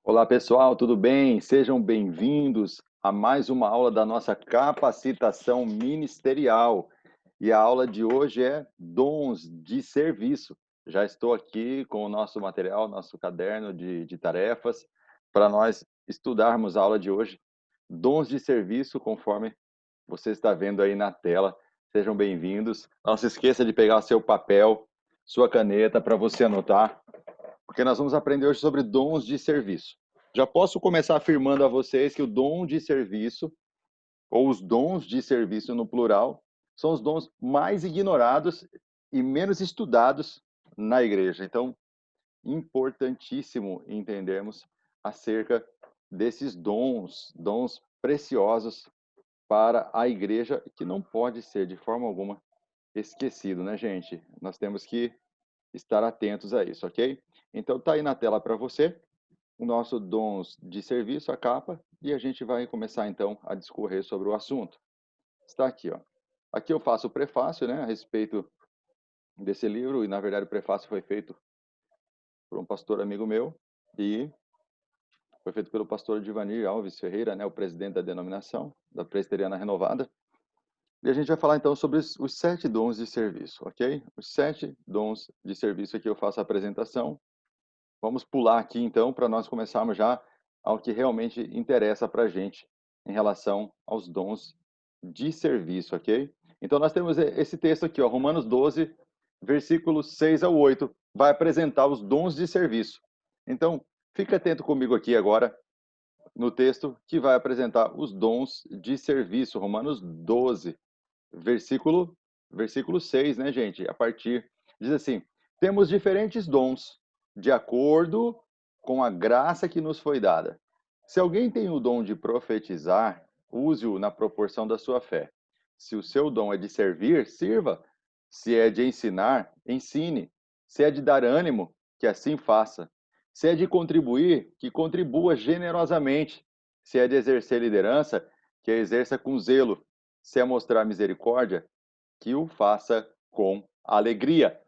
Olá pessoal, tudo bem? Sejam bem-vindos a mais uma aula da nossa capacitação ministerial. E a aula de hoje é dons de serviço. Já estou aqui com o nosso material, nosso caderno de tarefas, para nós estudarmos a aula de hoje. Dons de serviço, conforme você está vendo aí na tela. Sejam bem-vindos. Não se esqueça de pegar seu papel, sua caneta para você anotar, porque nós vamos aprender hoje sobre dons de serviço. Já posso começar afirmando a vocês que o dom de serviço, ou os dons de serviço no plural, são os dons mais ignorados e menos estudados na igreja. Então, importantíssimo entendermos acerca desses dons preciosos para a igreja, que não pode ser de forma alguma esquecido, né, gente? Nós temos que estar atentos a isso, ok? Então, tá aí na tela para você o nosso dons de serviço, a capa, e a gente vai começar então a discorrer sobre o assunto. Está aqui, ó. Aqui eu faço o prefácio, né, a respeito desse livro, e na verdade o prefácio foi feito por um pastor amigo meu, e foi feito pelo pastor Divanir Alves Ferreira, né, o presidente da denominação, da Presbiteriana Renovada. E a gente vai falar então sobre os 7 dons de serviço, ok? Os 7 dons de serviço que eu faço a apresentação. Vamos pular aqui então para nós começarmos já ao que realmente interessa para a gente em relação aos dons de serviço, ok? Então nós temos esse texto aqui, ó, Romanos 12, versículos 6 ao 8, vai apresentar os dons de serviço. Então, fica atento comigo aqui agora no texto que vai apresentar os dons de serviço, Romanos 12, versículo 6, né, gente? A partir, diz assim: temos diferentes dons, de acordo com a graça que nos foi dada. Se alguém tem o dom de profetizar, use-o na proporção da sua fé. Se o seu dom é de servir, sirva. Se é de ensinar, ensine. Se é de dar ânimo, que assim faça. Se é de contribuir, que contribua generosamente. Se é de exercer liderança, que a exerça com zelo. Se é mostrar misericórdia, que o faça com alegria.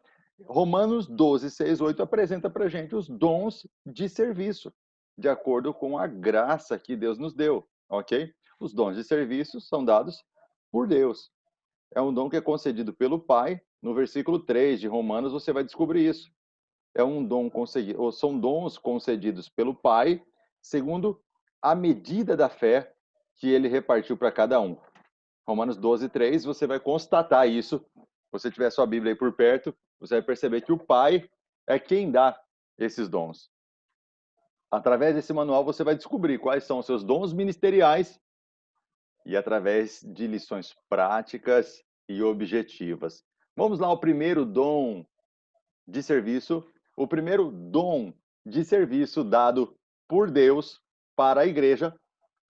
Romanos 12, 6, 8 apresenta para a gente os dons de serviço, de acordo com a graça que Deus nos deu, ok? Os dons de serviço são dados por Deus. É um dom que é concedido pelo Pai. No versículo 3 de Romanos você vai descobrir isso. É um dom concedido, ou são dons concedidos pelo Pai, segundo a medida da fé que ele repartiu para cada um. Romanos 12, 3, você vai constatar isso. Se você tiver sua Bíblia aí por perto, você vai perceber que o Pai é quem dá esses dons. Através desse manual, você vai descobrir quais são os seus dons ministeriais e através de lições práticas e objetivas. Vamos lá, o primeiro dom de serviço. O primeiro dom de serviço dado por Deus para a igreja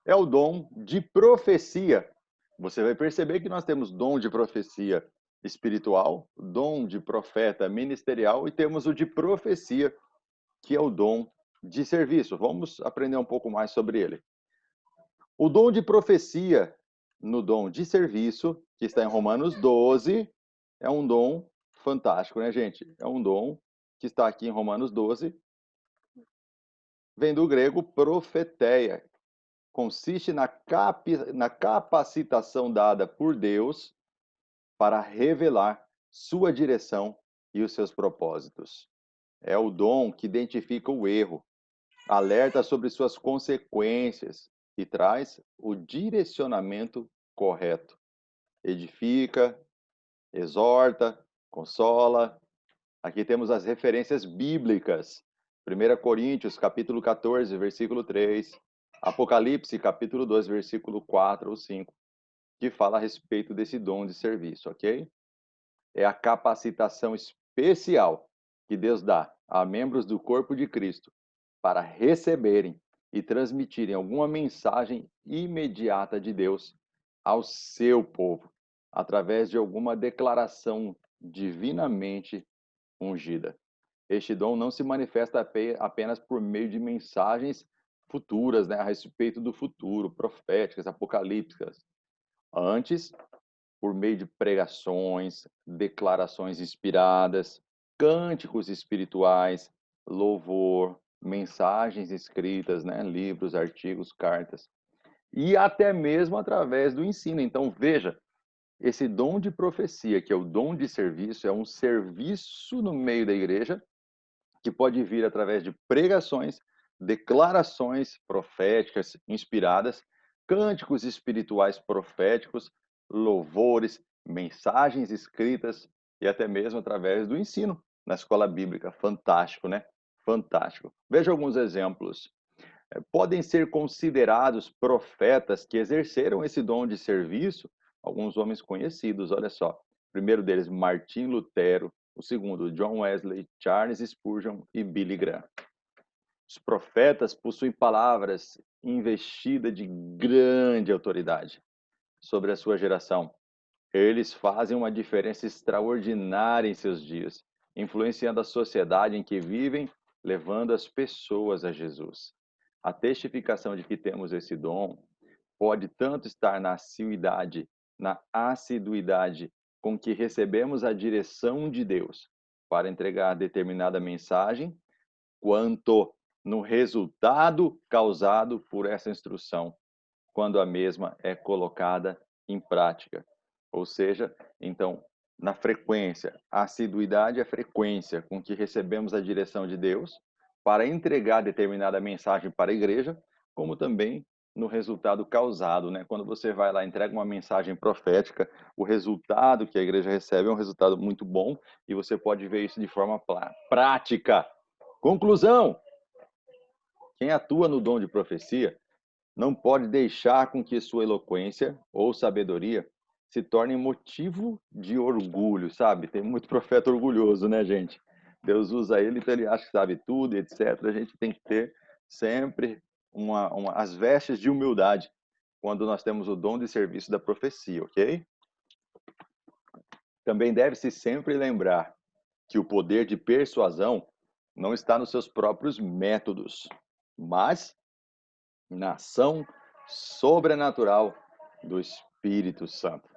é o dom de profecia. Você vai perceber que nós temos dom de profecia espiritual, dom de profeta ministerial e temos o de profecia, que é o dom de serviço. Vamos aprender um pouco mais sobre ele. O dom de profecia no dom de serviço, que está em Romanos 12, é um dom fantástico, né, gente? É um dom que está aqui em Romanos 12, vem do grego profeteia, consiste na capacitação dada por Deus para revelar sua direção e os seus propósitos. É o dom que identifica o erro, alerta sobre suas consequências e traz o direcionamento correto. Edifica, exorta, consola. Aqui temos as referências bíblicas. 1 Coríntios, capítulo 14, versículo 3. Apocalipse, capítulo 2, versículo 4 ou 5, que fala a respeito desse dom de serviço, ok? É a capacitação especial que Deus dá a membros do corpo de Cristo para receberem e transmitirem alguma mensagem imediata de Deus ao seu povo, através de alguma declaração divinamente ungida. Este dom não se manifesta apenas por meio de mensagens futuras, né, a respeito do futuro, proféticas, apocalípticas. Antes, por meio de pregações, declarações inspiradas, cânticos espirituais, louvor, mensagens escritas, né, livros, artigos, cartas, e até mesmo através do ensino. Então, veja, esse dom de profecia, que é o dom de serviço, é um serviço no meio da igreja, que pode vir através de pregações, declarações proféticas inspiradas, cânticos espirituais proféticos, louvores, mensagens escritas e até mesmo através do ensino na escola bíblica. Fantástico, né? Fantástico. Veja alguns exemplos. Podem ser considerados profetas que exerceram esse dom de serviço, alguns homens conhecidos, olha só. O primeiro deles, Martim Lutero. O segundo, John Wesley, Charles Spurgeon e Billy Graham. Os profetas possuem palavras investidas de grande autoridade sobre a sua geração. Eles fazem uma diferença extraordinária em seus dias, influenciando a sociedade em que vivem, levando as pessoas a Jesus. A testificação de que temos esse dom pode tanto estar na assiduidade com que recebemos a direção de Deus para entregar determinada mensagem, quanto no resultado causado por essa instrução, quando a mesma é colocada em prática. Ou seja, então, na frequência, a assiduidade é a frequência com que recebemos a direção de Deus para entregar determinada mensagem para a igreja, como também no resultado causado, né? Quando você vai lá, entrega uma mensagem profética, o resultado que a igreja recebe é um resultado muito bom e você pode ver isso de forma prática. Conclusão: quem atua no dom de profecia não pode deixar com que sua eloquência ou sabedoria se torne motivo de orgulho, sabe? Tem muito profeta orgulhoso, né, gente? Deus usa ele, então ele acha que sabe tudo, etc. A gente tem que ter sempre as vestes de humildade quando nós temos o dom de serviço da profecia, ok? Também deve-se sempre lembrar que o poder de persuasão não está nos seus próprios métodos, mas na ação sobrenatural do Espírito Santo.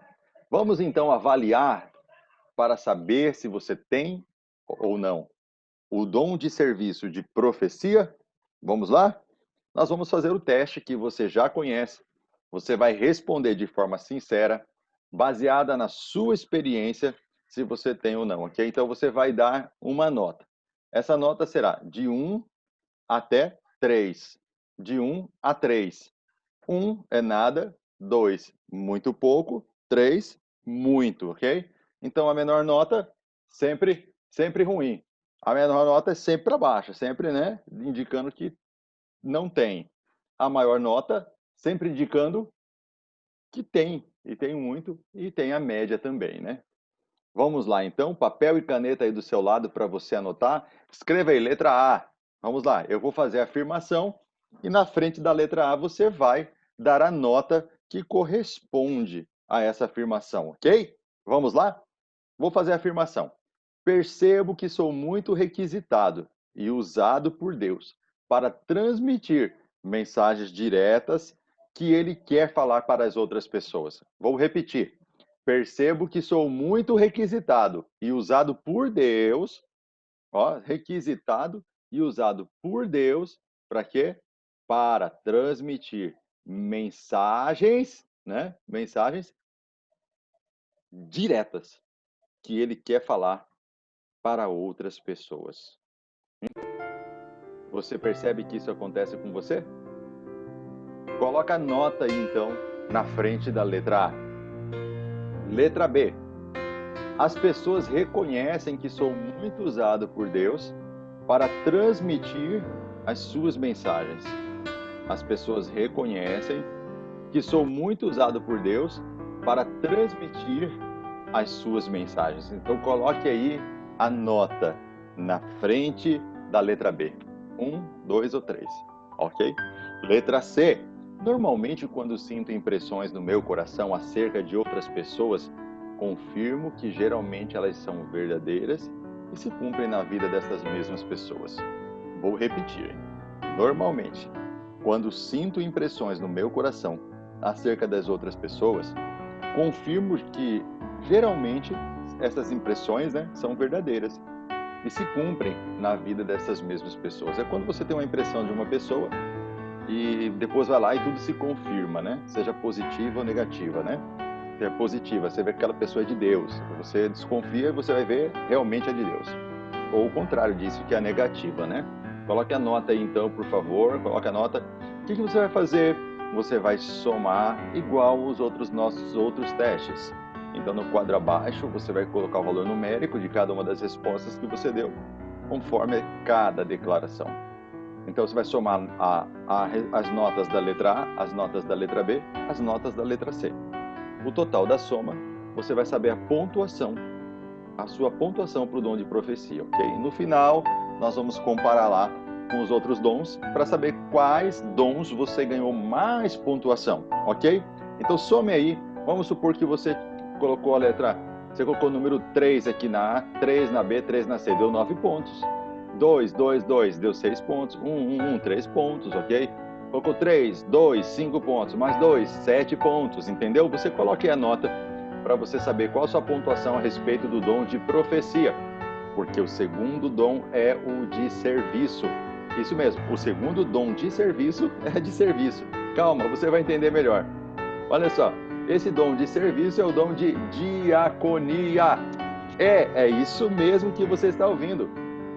Vamos então avaliar para saber se você tem ou não o dom de serviço de profecia. Vamos lá? Nós vamos fazer o teste que você já conhece. Você vai responder de forma sincera, baseada na sua experiência, se você tem ou não, ok? Então você vai dar uma nota. Essa nota será de 1 até 3. De 1 a 3. 1 é nada, 2, muito pouco, 3, muito, ok? Então a menor nota sempre ruim. A menor nota é sempre para baixo, sempre, né, indicando que não tem. A maior nota sempre indicando que tem, e tem muito, e tem a média também, né? Vamos lá então, papel e caneta aí do seu lado para você anotar. Escreva aí, letra A. Vamos lá, eu vou fazer a afirmação e na frente da letra A você vai dar a nota que corresponde a essa afirmação, ok? Vamos lá? Vou fazer a afirmação. Percebo que sou muito requisitado e usado por Deus para transmitir mensagens diretas que Ele quer falar para as outras pessoas. Vou repetir. Percebo que sou muito requisitado e usado por Deus, ó, requisitado e usado por Deus, para quê? Para transmitir mensagens, né? Mensagens diretas que ele quer falar para outras pessoas. Você percebe que isso acontece com você? Coloca a nota aí então na frente da letra A. Letra B. As pessoas reconhecem que sou muito usado por Deus para transmitir as suas mensagens. As pessoas reconhecem que sou muito usado por Deus para transmitir as suas mensagens. Então coloque aí a nota na frente da letra B. 1, 2 ou 3, ok? Letra C. Normalmente, quando sinto impressões no meu coração acerca de outras pessoas, confirmo que geralmente elas são verdadeiras e se cumprem na vida dessas mesmas pessoas. Vou repetir. Normalmente, quando sinto impressões no meu coração acerca das outras pessoas, confirmo que geralmente essas impressões, né, são verdadeiras e se cumprem na vida dessas mesmas pessoas. É quando você tem uma impressão de uma pessoa e depois vai lá e tudo se confirma, né? Seja positiva ou negativa, né? Se é positiva, você vê que aquela pessoa é de Deus. Você desconfia e você vai ver realmente é de Deus. Ou o contrário disso, que é a negativa, né? Coloque a nota aí então, por favor, coloque a nota. O que você vai fazer? Você vai somar igual os nossos outros testes. Então, no quadro abaixo, você vai colocar o valor numérico de cada uma das respostas que você deu, conforme cada declaração. Então, você vai somar as notas da letra A, as notas da letra B, as notas da letra C. O total da soma, você vai saber a sua pontuação para o dom de profecia, ok? No final, nós vamos comparar lá com os outros dons para saber quais dons você ganhou mais pontuação, ok? Então, some aí. Vamos supor que você colocou você colocou o número 3 aqui na A, 3 na B, 3 na C, deu 9 pontos. 2, 2, 2, deu 6 pontos. 1, 1, 1, 3 pontos, ok? Colocou 3, 2, 5 pontos, mais 2, 7 pontos, entendeu? Você coloque a nota para você saber qual a sua pontuação a respeito do dom de profecia, porque o segundo dom é o de serviço. Isso mesmo, o segundo dom de serviço é de serviço. Calma, você vai entender melhor. Olha só, esse dom de serviço é o dom de diaconia. É isso mesmo que você está ouvindo.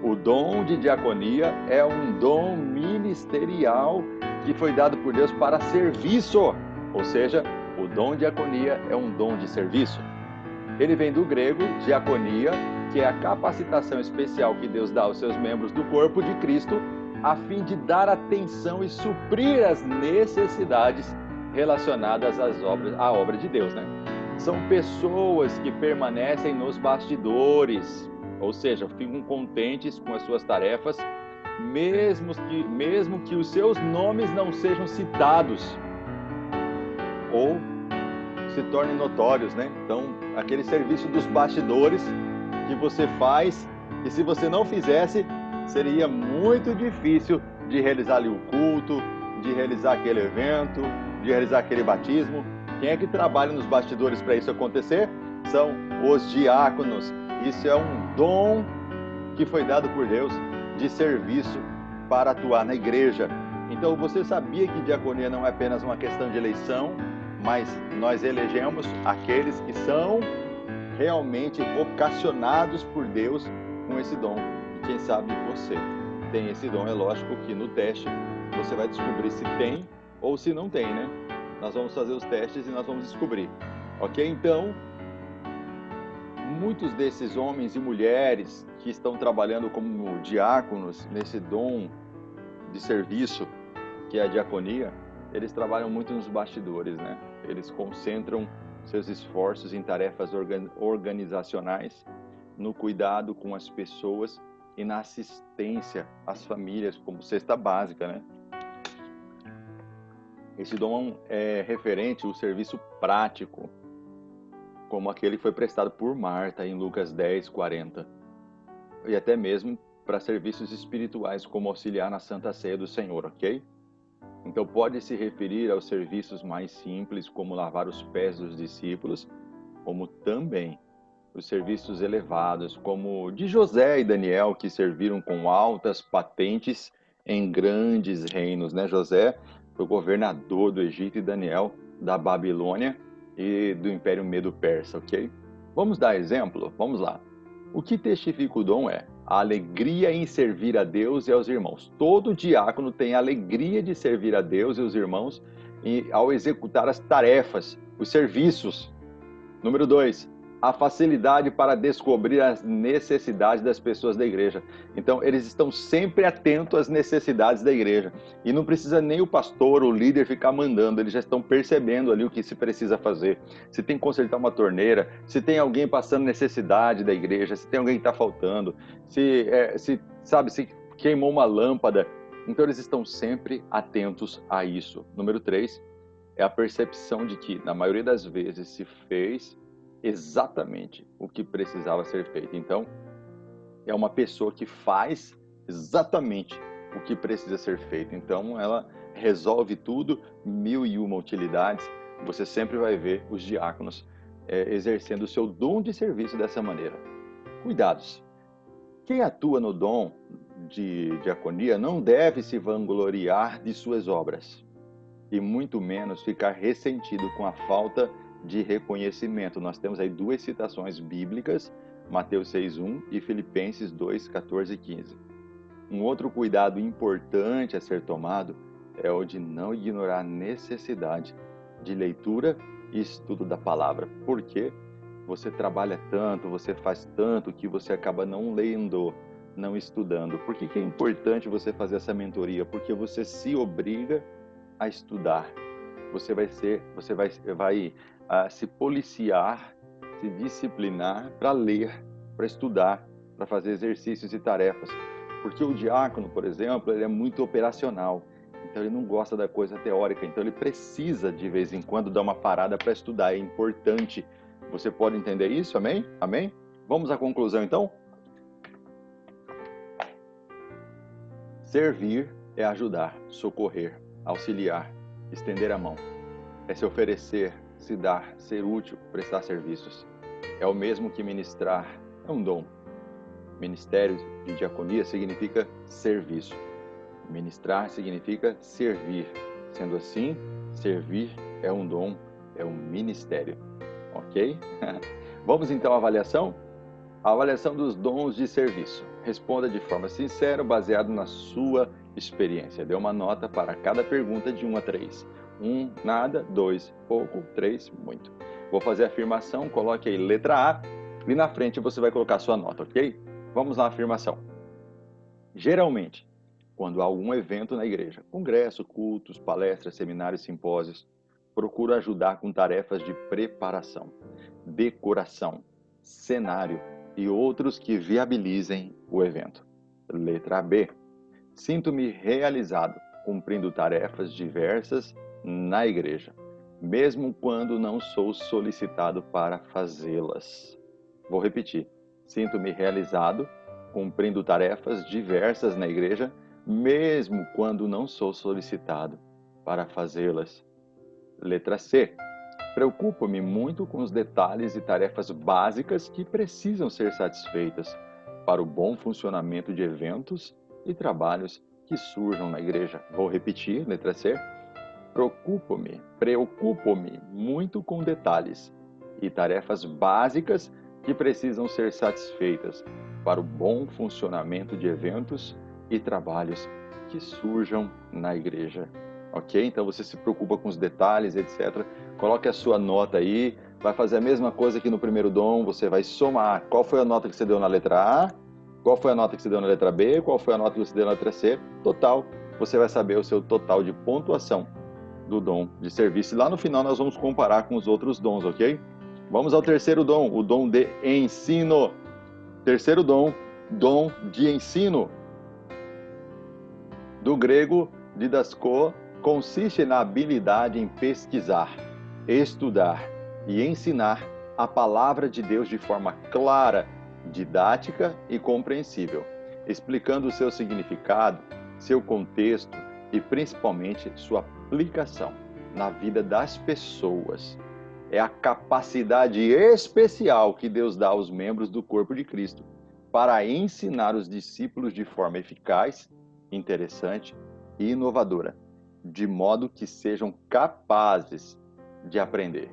O dom de diaconia é um dom ministerial que foi dado por Deus para serviço, ou seja, o dom de diaconia é um dom de serviço. Ele vem do grego diaconia, que é a capacitação especial que Deus dá aos seus membros do corpo de Cristo, a fim de dar atenção e suprir as necessidades relacionadas à obra de Deus, né? São pessoas que permanecem nos bastidores, ou seja, ficam contentes com as suas tarefas, mesmo que os seus nomes não sejam citados ou se tornem notórios, né? Então, aquele serviço dos bastidores que você faz, e se você não fizesse, seria muito difícil de realizar ali o culto, de realizar aquele evento, de realizar aquele batismo. Quem é que trabalha nos bastidores para isso acontecer? São os diáconos. Isso é um dom que foi dado por Deus de serviço para atuar na igreja. Então, você sabia que diaconia não é apenas uma questão de eleição, mas nós elegemos aqueles que são realmente vocacionados por Deus com esse dom. E quem sabe você tem esse dom. É lógico que no teste você vai descobrir se tem ou se não tem, né? Nós vamos fazer os testes e nós vamos descobrir. Ok? Então, muitos desses homens e mulheres que estão trabalhando como diáconos nesse dom de serviço que é a diaconia, eles trabalham muito nos bastidores, né? Eles concentram seus esforços em tarefas organizacionais, no cuidado com as pessoas e na assistência às famílias, como cesta básica, né? Esse dom é referente ao serviço prático, como aquele que foi prestado por Marta em Lucas 10, 40. E até mesmo para serviços espirituais, como auxiliar na Santa Ceia do Senhor, ok? Então, pode se referir aos serviços mais simples, como lavar os pés dos discípulos, como também os serviços elevados, como de José e Daniel, que serviram com altas patentes em grandes reinos, né? José foi governador do Egito e Daniel da Babilônia e do Império Medo-Persa, ok? Vamos dar exemplo? Vamos lá. O que testifica o dom é a alegria em servir a Deus e aos irmãos. Todo diácono tem a alegria de servir a Deus e os irmãos ao executar as tarefas, os serviços. Número 2, a facilidade para descobrir as necessidades das pessoas da igreja. Então, eles estão sempre atentos às necessidades da igreja. E não precisa nem o pastor ou o líder ficar mandando, eles já estão percebendo ali o que se precisa fazer. Se tem que consertar uma torneira, se tem alguém passando necessidade da igreja, se tem alguém que está faltando, se queimou uma lâmpada. Então, eles estão sempre atentos a isso. Número 3, é a percepção de que, na maioria das vezes, se fez exatamente o que precisava ser feito. Então, é uma pessoa que faz exatamente o que precisa ser feito. Então, ela resolve tudo, 1001 utilidades. Você sempre vai ver os diáconos exercendo o seu dom de serviço dessa maneira. Cuidados. Quem atua no dom de diaconia não deve se vangloriar de suas obras, e muito menos ficar ressentido com a falta de reconhecimento. Nós temos aí duas citações bíblicas, Mateus 6:1 e Filipenses 2:14 e 15. Um outro cuidado importante a ser tomado é o de não ignorar a necessidade de leitura e estudo da palavra. Porque você trabalha tanto, você faz tanto que você acaba não lendo, não estudando. Por que é importante você fazer essa mentoria? Porque você se obriga a estudar. Você vai se policiar, se disciplinar para ler, para estudar, para fazer exercícios e tarefas. Porque o diácono, por exemplo, ele é muito operacional. Então ele não gosta da coisa teórica. Então ele precisa de vez em quando dar uma parada para estudar. É importante. Você pode entender isso? Amém? Amém? Vamos à conclusão então? Servir é ajudar, socorrer, auxiliar, estender a mão. É se oferecer, se dar, ser útil, prestar serviços. É o mesmo que ministrar, é um dom. Ministério de diaconia significa serviço. Ministrar significa servir. Sendo assim, servir é um dom, é um ministério. Ok? Vamos então à avaliação? A avaliação dos dons de serviço. Responda de forma sincera, baseado na sua experiência. Dê uma nota para cada pergunta de 1 a 3. 1, nada. 2, pouco. 3, muito. Vou fazer a afirmação, coloque aí letra A e na frente você vai colocar a sua nota, ok? Vamos lá, afirmação. Geralmente, quando há algum evento na igreja, congresso, cultos, palestras, seminários, simpósios, procuro ajudar com tarefas de preparação, decoração, cenário e outros que viabilizem o evento. Letra B. Sinto-me realizado cumprindo tarefas diversas na igreja, mesmo quando não sou solicitado para fazê-las. Vou repetir. Sinto-me realizado cumprindo tarefas diversas na igreja, mesmo quando não sou solicitado para fazê-las. Letra C. Preocupo-me muito com os detalhes e tarefas básicas que precisam ser satisfeitas para o bom funcionamento de eventos e trabalhos que surjam na igreja. Vou repetir, letra C. Preocupo-me muito com detalhes e tarefas básicas que precisam ser satisfeitas para o bom funcionamento de eventos e trabalhos que surjam na igreja. Ok? Então você se preocupa com os detalhes, etc. Coloque a sua nota aí. Vai fazer a mesma coisa que no primeiro dom. Você vai somar qual foi a nota que você deu na letra A, qual foi a nota que você deu na letra B, qual foi a nota que você deu na letra C. Total, você vai saber o seu total de pontuação do dom de serviço. E lá no final nós vamos comparar com os outros dons, ok? Vamos ao terceiro dom, o dom de ensino. Terceiro dom, dom de ensino. Do grego, didasko, consiste na habilidade em pesquisar, estudar e ensinar a palavra de Deus de forma clara, didática e compreensível, explicando o seu significado, seu contexto e principalmente sua aplicação na vida das pessoas. É a capacidade especial que Deus dá aos membros do corpo de Cristo para ensinar os discípulos de forma eficaz, interessante e inovadora, de modo que sejam capazes de aprender.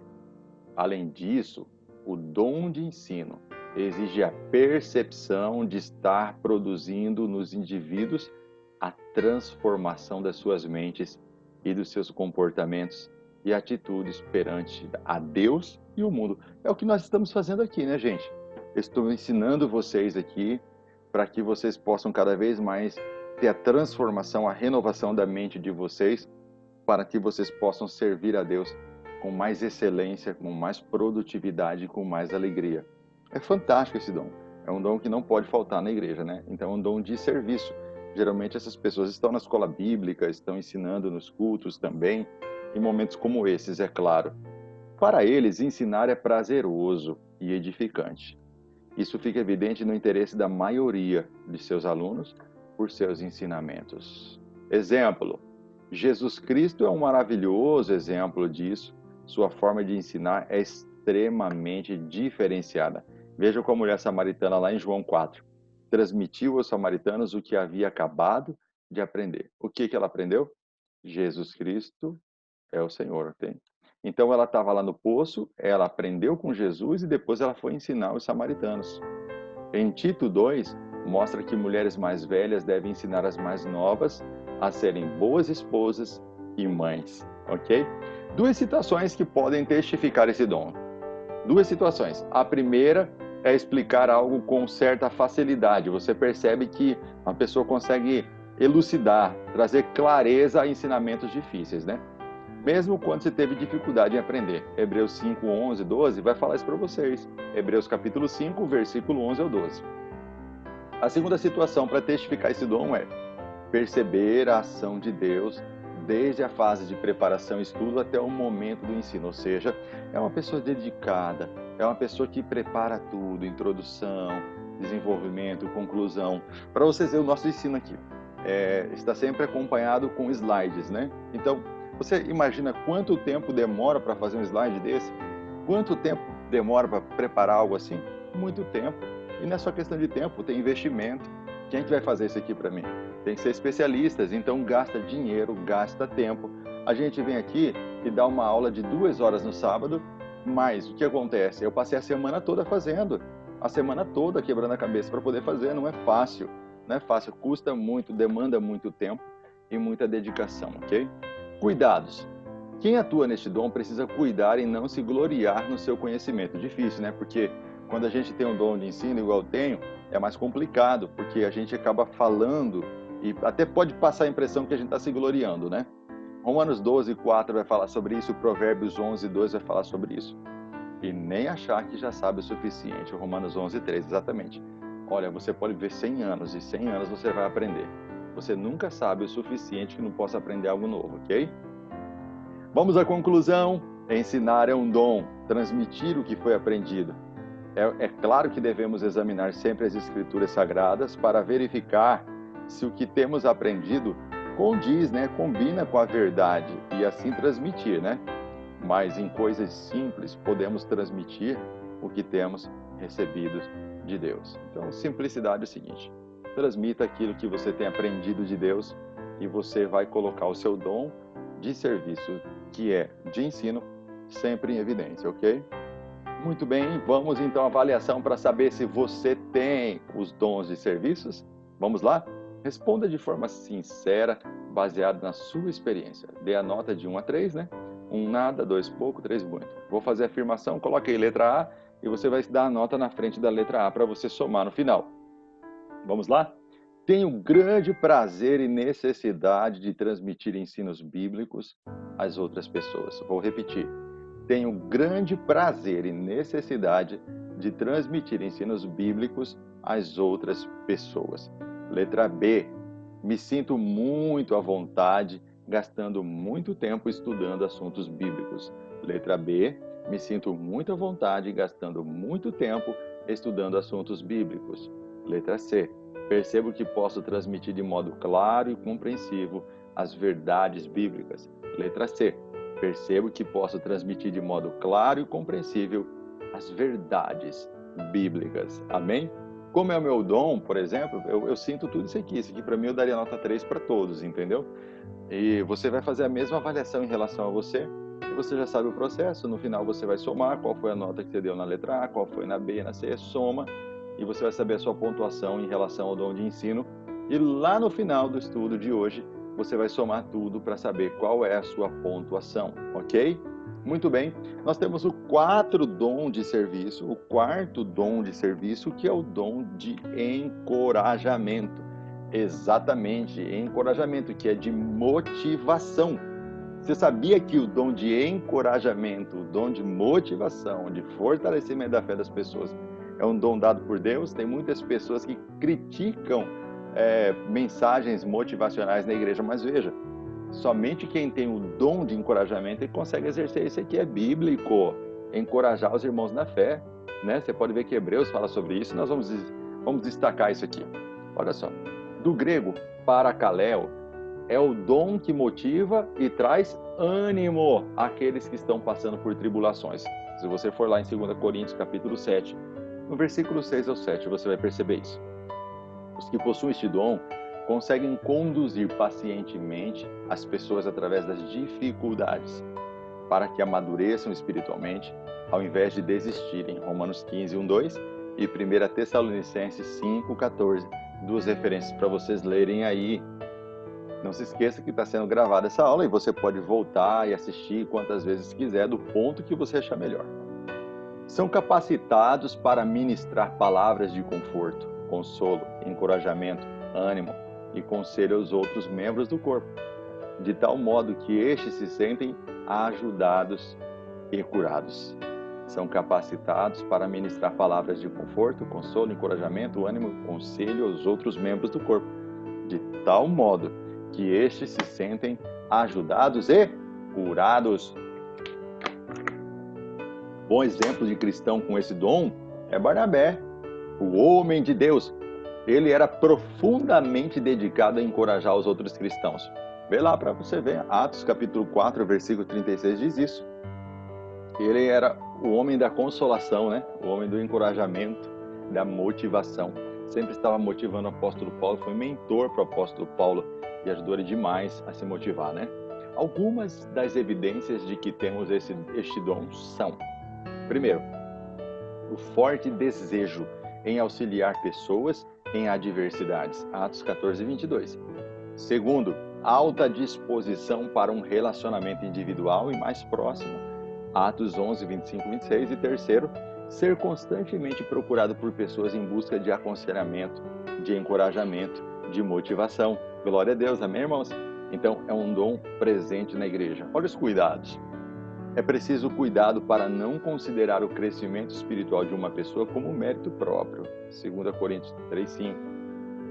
Além disso, o dom de ensino exige a percepção de estar produzindo nos indivíduos a transformação das suas mentes e dos seus comportamentos e atitudes perante a Deus e o mundo. É o que nós estamos fazendo aqui, né, gente? Estou ensinando vocês aqui para que vocês possam cada vez mais ter a transformação, a renovação da mente de vocês, para que vocês possam servir a Deus com mais excelência, com mais produtividade, com mais alegria. É fantástico esse dom. É um dom que não pode faltar na igreja, né? Então é um dom de serviço. Geralmente essas pessoas estão na escola bíblica, estão ensinando nos cultos também, em momentos como esses, é claro. Para eles, ensinar é prazeroso e edificante. Isso fica evidente no interesse da maioria de seus alunos por seus ensinamentos. Exemplo: Jesus Cristo é um maravilhoso exemplo disso. Sua forma de ensinar é extremamente diferenciada. Veja com a mulher samaritana lá em João 4. transmitiu aos samaritanos o que havia acabado de aprender. O que que ela aprendeu? Jesus Cristo é o Senhor, ok? Então ela estava lá no poço, ela aprendeu com Jesus e depois ela foi ensinar os samaritanos. Em Tito 2, mostra que mulheres mais velhas devem ensinar as mais novas a serem boas esposas e mães, ok? Duas situações que podem testificar esse dom. Duas situações. A primeira é explicar algo com certa facilidade. Você percebe que a pessoa consegue elucidar, trazer clareza a ensinamentos difíceis, né? Mesmo quando você teve dificuldade em aprender. Hebreus 5, 11, 12 vai falar isso para vocês. Hebreus capítulo 5, versículo 11 ao 12. A segunda situação para testificar esse dom é perceber a ação de Deus desde a fase de preparação e estudo até o momento do ensino. Ou seja, é uma pessoa dedicada, é uma pessoa que prepara tudo, introdução, desenvolvimento, conclusão. Para vocês verem o nosso ensino aqui, está sempre acompanhado com slides, né? Então, você imagina quanto tempo demora para fazer um slide desse? Quanto tempo demora para preparar algo assim? Muito tempo. E não é só questão de tempo, tem investimento. Quem é que vai fazer isso aqui para mim? Tem que ser especialistas, então gasta dinheiro, gasta tempo. A gente vem aqui e dá uma aula de 2 horas no sábado, mas o que acontece? Eu passei a semana toda fazendo, a semana toda quebrando a cabeça para poder fazer, não é fácil. Não é fácil, custa muito, demanda muito tempo e muita dedicação, ok? Cuidados. Quem atua neste dom precisa cuidar e não se gloriar no seu conhecimento. Difícil, né? Porque quando a gente tem um dom de ensino igual eu tenho, é mais complicado, porque a gente acaba falando e até pode passar a impressão que a gente está se gloriando, né? Romanos 12, 4 vai falar sobre isso, Provérbios 11, 2 vai falar sobre isso. E nem achar que já sabe o suficiente. Romanos 11, 3, exatamente. Olha, você pode viver 100 anos e 100 anos você vai aprender. Você nunca sabe o suficiente que não possa aprender algo novo, ok? Vamos à conclusão. Ensinar é um dom, transmitir o que foi aprendido. É claro que devemos examinar sempre as Escrituras Sagradas para verificar se o que temos aprendido condiz, né, combina com a verdade e assim transmitir, né? Mas em coisas simples podemos transmitir o que temos recebido de Deus. Então, simplicidade é o seguinte: transmita aquilo que você tem aprendido de Deus e você vai colocar o seu dom de serviço, que é de ensino, sempre em evidência, ok? Muito bem, vamos então à avaliação para saber se você tem os dons de serviços. Vamos lá? Responda de forma sincera, baseado na sua experiência. Dê a nota de 1 a 3, né? 1 nada, 2 pouco, 3 muito. Vou fazer a afirmação, coloque aí letra A e você vai dar a nota na frente da letra A para você somar no final. Vamos lá? Tenho grande prazer e necessidade de transmitir ensinos bíblicos às outras pessoas. Vou repetir. Tenho grande prazer e necessidade de transmitir ensinos bíblicos às outras pessoas. Letra B. Me sinto muito à vontade, gastando muito tempo estudando assuntos bíblicos. Letra B. Me sinto muito à vontade, gastando muito tempo estudando assuntos bíblicos. Letra C. Percebo que posso transmitir de modo claro e compreensivo as verdades bíblicas. Letra C. Percebo que posso transmitir de modo claro e compreensível as verdades bíblicas. Amém? Como é o meu dom, por exemplo, eu sinto tudo isso aqui. Isso aqui para mim eu daria nota 3 para todos, entendeu? E você vai fazer a mesma avaliação em relação a você. E você já sabe o processo. No final você vai somar qual foi a nota que você deu na letra A, qual foi na B, na C, soma. E você vai saber a sua pontuação em relação ao dom de ensino. E lá no final do estudo de hoje, você vai somar tudo para saber qual é a sua pontuação, ok? Muito bem, nós temos o quarto dom de serviço, que é o dom de encorajamento. Exatamente, encorajamento, que é de motivação. Você sabia que o dom de encorajamento, o dom de motivação, de fortalecimento da fé das pessoas, é um dom dado por Deus? Tem muitas pessoas que criticam mensagens motivacionais na igreja, mas veja, somente quem tem o dom de encorajamento consegue exercer isso aqui, é bíblico, encorajar os irmãos na fé, né? Você pode ver que Hebreus fala sobre isso, nós vamos destacar isso aqui. Olha só, do grego, parakaleo, é o dom que motiva e traz ânimo àqueles que estão passando por tribulações. Se você for lá em 2 Coríntios capítulo 7, no versículo 6 ao 7, você vai perceber isso. Os que possuem este dom conseguem conduzir pacientemente as pessoas através das dificuldades, para que amadureçam espiritualmente, ao invés de desistirem. Romanos 15, 1, 2 e 1 Tessalonicenses 5, 14. Duas referências para vocês lerem aí. Não se esqueça que está sendo gravada essa aula e você pode voltar e assistir quantas vezes quiser, do ponto que você achar melhor. São capacitados para ministrar palavras de conforto, consolo, encorajamento, ânimo e conselho aos outros membros do corpo, de tal modo que estes se sentem ajudados e curados. São capacitados para ministrar palavras de conforto, consolo, encorajamento, ânimo e conselho aos outros membros do corpo, de tal modo que estes se sentem ajudados e curados. Bom exemplo de cristão com esse dom é Barnabé, o homem de Deus. Ele era profundamente dedicado a encorajar os outros cristãos. Vê lá para você ver, Atos capítulo 4, versículo 36 diz isso. Ele era o homem da consolação, né? O homem do encorajamento, da motivação. Sempre estava motivando o apóstolo Paulo, foi mentor para o apóstolo Paulo e ajudou ele demais a se motivar, né? Algumas das evidências de que temos este dom são: primeiro, o forte desejo em auxiliar pessoas em adversidades. Atos 14, 22. Segundo, alta disposição para um relacionamento individual e mais próximo. Atos 11, 25, 26. E terceiro, ser constantemente procurado por pessoas em busca de aconselhamento, de encorajamento, de motivação. Glória a Deus, amém, irmãos? Então, é um dom presente na igreja. Olha os cuidados. É preciso cuidado para não considerar o crescimento espiritual de uma pessoa como mérito próprio. 2 Coríntios 3, 5.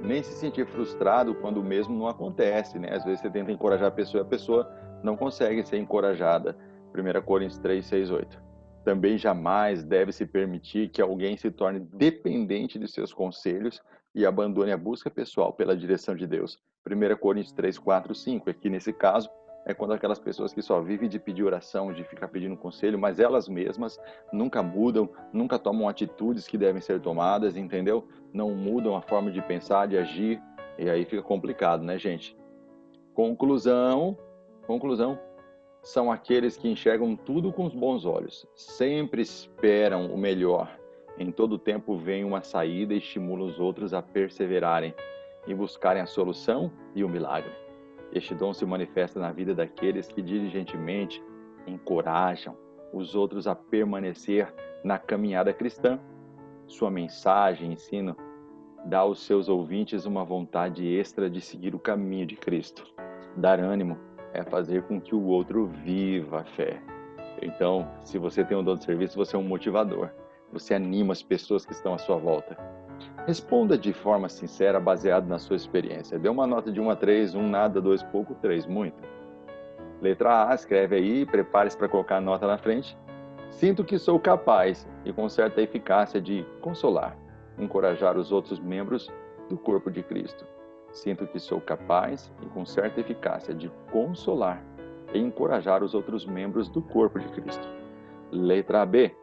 Nem se sentir frustrado quando o mesmo não acontece, né? Às vezes você tenta encorajar a pessoa e a pessoa não consegue ser encorajada. 1 Coríntios 3, 6, 8. Também jamais deve se permitir que alguém se torne dependente de seus conselhos e abandone a busca pessoal pela direção de Deus. 1 Coríntios 3, 4, 5. Aqui nesse caso, é quando aquelas pessoas que só vivem de pedir oração, de ficar pedindo conselho, mas elas mesmas nunca mudam, nunca tomam atitudes que devem ser tomadas, entendeu? Não mudam a forma de pensar, de agir, e aí fica complicado, né, gente? Conclusão, são aqueles que enxergam tudo com os bons olhos, sempre esperam o melhor, em todo tempo veem uma saída e estimulam os outros a perseverarem e buscarem a solução e o milagre. Este dom se manifesta na vida daqueles que diligentemente encorajam os outros a permanecer na caminhada cristã. Sua mensagem e ensino dá aos seus ouvintes uma vontade extra de seguir o caminho de Cristo. Dar ânimo é fazer com que o outro viva a fé. Então, se você tem um dom de serviço, você é um motivador. Você anima as pessoas que estão à sua volta. Responda de forma sincera, baseado na sua experiência. Dê uma nota de 1 a 3, 1 nada, 2 pouco, 3 muito. Letra A, escreve aí, prepare-se para colocar a nota na frente. Sinto que sou capaz e com certa eficácia de consolar, encorajar os outros membros do corpo de Cristo. Sinto que sou capaz e com certa eficácia de consolar e encorajar os outros membros do corpo de Cristo. Letra B.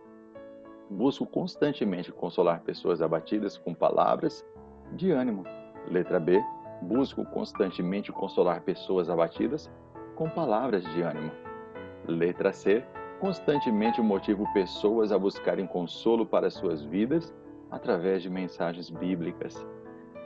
Busco constantemente consolar pessoas abatidas com palavras de ânimo. Letra B. Busco constantemente consolar pessoas abatidas com palavras de ânimo. Letra C. Constantemente motivo pessoas a buscarem consolo para suas vidas através de mensagens bíblicas.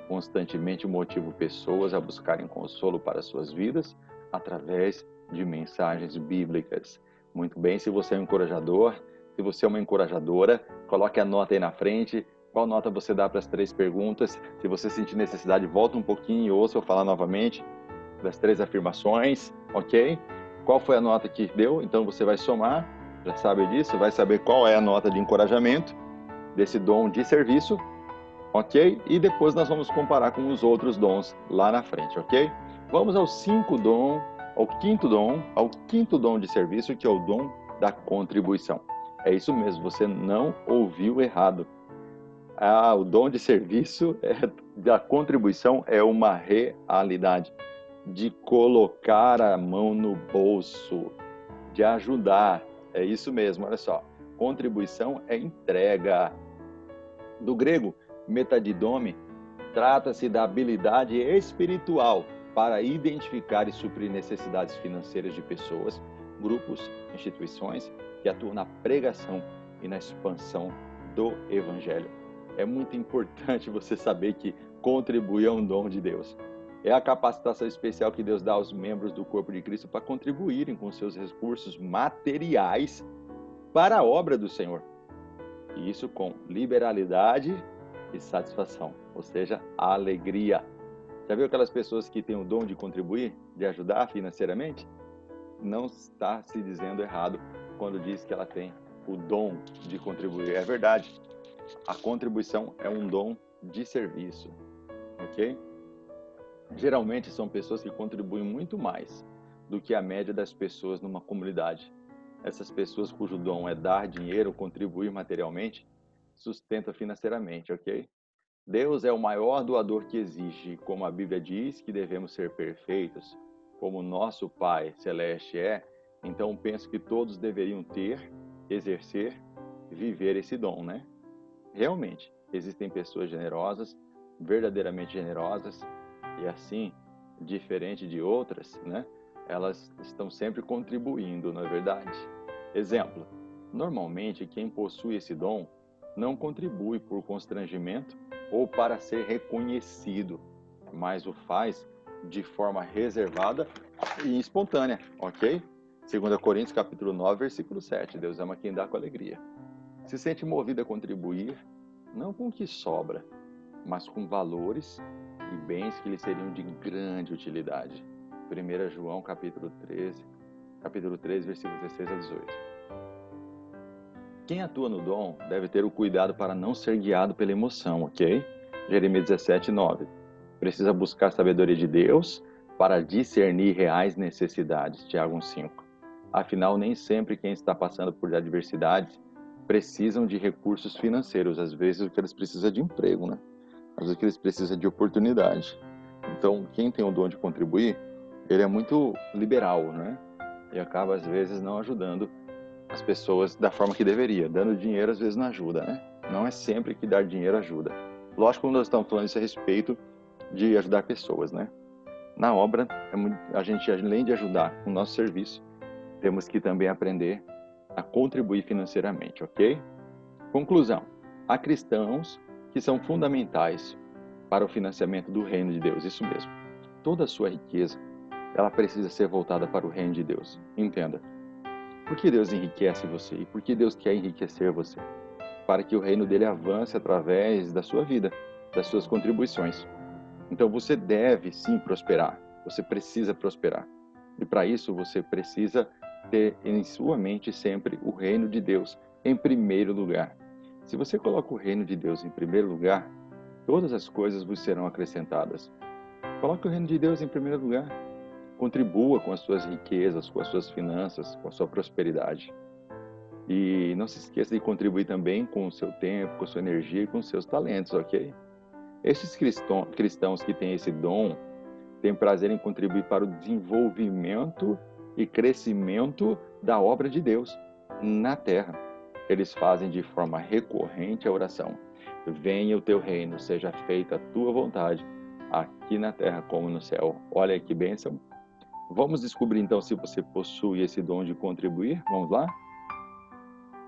Constantemente motivo pessoas a buscarem consolo para suas vidas através de mensagens bíblicas. Muito bem, se você é um encorajador, se você é uma encorajadora, coloque a nota aí na frente. Qual nota você dá para as 3 perguntas? Se você sentir necessidade, volta um pouquinho e ouça eu falar novamente das 3 afirmações, ok? Qual foi a nota que deu? Então você vai somar, já sabe disso, vai saber qual é a nota de encorajamento desse dom de serviço, ok? E depois nós vamos comparar com os outros dons lá na frente, ok? Vamos ao quinto dom de serviço, que é o dom da contribuição. É isso mesmo, você não ouviu errado. O dom de serviço da contribuição é uma realidade de colocar a mão no bolso, de ajudar. É isso mesmo, olha só. Contribuição é entrega. Do grego, metadidome, Trata-se da habilidade espiritual para identificar e suprir necessidades financeiras de pessoas, grupos, instituições que atuam na pregação e na expansão do Evangelho. É muito importante você saber que contribuir é um dom de Deus. É a capacitação especial que Deus dá aos membros do corpo de Cristo para contribuírem com seus recursos materiais para a obra do Senhor. E isso com liberalidade e satisfação, ou seja, alegria. Já viu aquelas pessoas que têm o dom de contribuir, de ajudar financeiramente? Não está se dizendo errado quando diz que ela tem o dom de contribuir. É verdade. A contribuição é um dom de serviço, ok? Geralmente são pessoas que contribuem muito mais do que a média das pessoas numa comunidade. Essas pessoas cujo dom é dar dinheiro ou contribuir materialmente, sustentam financeiramente, ok? Deus é o maior doador que existe, como a Bíblia diz que devemos ser perfeitos, como nosso Pai Celeste é, então penso que todos deveriam ter, exercer, viver esse dom, né? Realmente, existem pessoas generosas, verdadeiramente generosas, e assim, diferente de outras, né? Elas estão sempre contribuindo, não é verdade? Exemplo, normalmente quem possui esse dom não contribui por constrangimento ou para ser reconhecido, mas o faz de forma reservada e espontânea, ok? 2 Coríntios capítulo 9, versículo 7. Deus ama quem dá com alegria. Se sente movido a contribuir, não com o que sobra, mas com valores e bens que lhe seriam de grande utilidade. 1 João capítulo 13, versículos 16 a 18. Quem atua no dom deve ter o cuidado para não ser guiado pela emoção, ok? Jeremias 17, 9. Precisa buscar a sabedoria de Deus para discernir reais necessidades, Tiago 5. Afinal, nem sempre quem está passando por adversidades precisam de recursos financeiros. Às vezes o que eles precisam é de emprego, né? Às vezes o que eles precisam é de oportunidade. Então, quem tem o dom de contribuir, ele é muito liberal, né? E acaba, às vezes, não ajudando as pessoas da forma que deveria. Dando dinheiro, às vezes, não ajuda, né? Não é sempre que dar dinheiro ajuda. Lógico que nós estamos falando isso a respeito de ajudar pessoas, né? Na obra, a gente, além de ajudar com o nosso serviço, temos que também aprender a contribuir financeiramente, ok? Conclusão. Há cristãos que são fundamentais para o financiamento do reino de Deus, isso mesmo. Toda a sua riqueza, ela precisa ser voltada para o reino de Deus. Entenda. Por que Deus enriquece você? E por que Deus quer enriquecer você? Para que o reino dele avance através da sua vida, das suas contribuições. Então você deve sim prosperar. Você precisa prosperar. E para isso você precisa ter em sua mente sempre o reino de Deus em primeiro lugar. Se você coloca o reino de Deus em primeiro lugar, todas as coisas vos serão acrescentadas. Coloque o reino de Deus em primeiro lugar. Contribua com as suas riquezas, com as suas finanças, com a sua prosperidade. E não se esqueça de contribuir também com o seu tempo, com a sua energia e com os seus talentos, ok? Esses cristãos que têm esse dom têm prazer em contribuir para o desenvolvimento e crescimento da obra de Deus na terra. Eles fazem de forma recorrente a oração: venha o teu reino, seja feita a tua vontade, aqui na terra como no céu. Olha que bênção. Vamos descobrir então se você possui esse dom de contribuir. Vamos lá?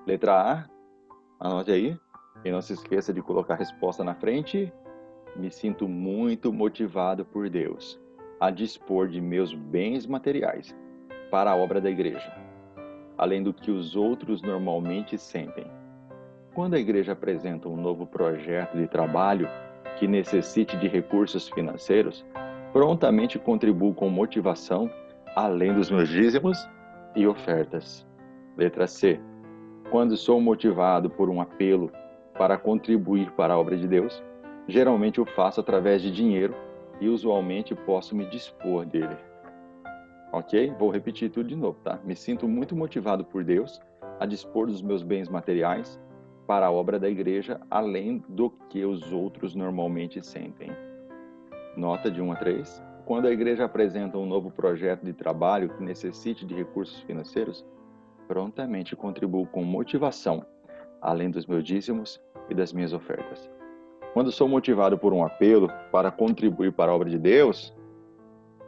Letra A, anote aí. E não se esqueça de colocar a resposta na frente. Me sinto muito motivado por Deus a dispor de meus bens materiais para a obra da igreja, além do que os outros normalmente sentem. Quando a igreja apresenta um novo projeto de trabalho que necessite de recursos financeiros, prontamente contribuo com motivação, além dos meus dízimos e ofertas. Letra C. Quando sou motivado por um apelo para contribuir para a obra de Deus, geralmente o faço através de dinheiro e usualmente posso me dispor dele. Ok? Vou repetir tudo de novo, tá? Me sinto muito motivado por Deus a dispor dos meus bens materiais para a obra da igreja, além do que os outros normalmente sentem. Nota de 1 a 3. Quando a igreja apresenta um novo projeto de trabalho que necessite de recursos financeiros, prontamente contribuo com motivação, além dos meus dízimos e das minhas ofertas. Quando sou motivado por um apelo para contribuir para a obra de Deus,